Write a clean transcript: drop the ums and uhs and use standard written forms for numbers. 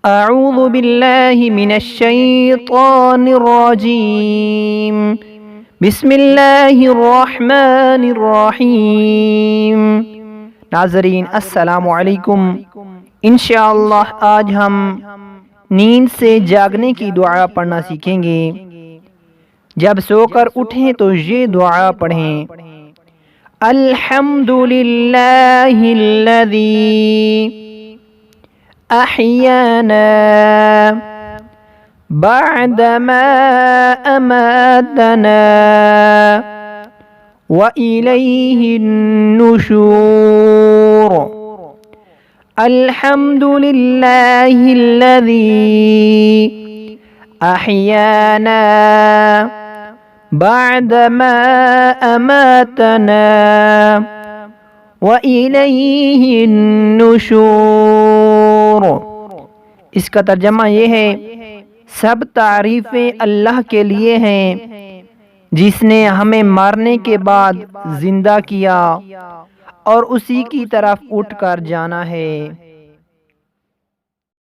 अऊज़ु बिल्लाहि मिनश्शैतानिर्रजीम। बिस्मिल्लाहिर्रहमानिर्रहीम। नाज़रीन अस्सलामु अलैकुम। इंशाअल्लाह आज हम नींद से जागने की दुआ पढ़ना सीखेंगे। जब सोकर उठें तो ये दुआ पढ़ें। अल्हम्दुलिल्लाहिल्लज़ी अहयाना बअदमा अमातना व इलैहिन नुशूर। अल्हम्दुलिल्लाहिल्लज़ी अहयाना बअदमा अमातना व इलैहिन नुशूर। इसका तर्जमा ये है, सब तारीफ़ें अल्लाह के लिए हैं जिसने हमें मारने के बाद जिंदा किया और उसी की तरफ उठकर जाना है।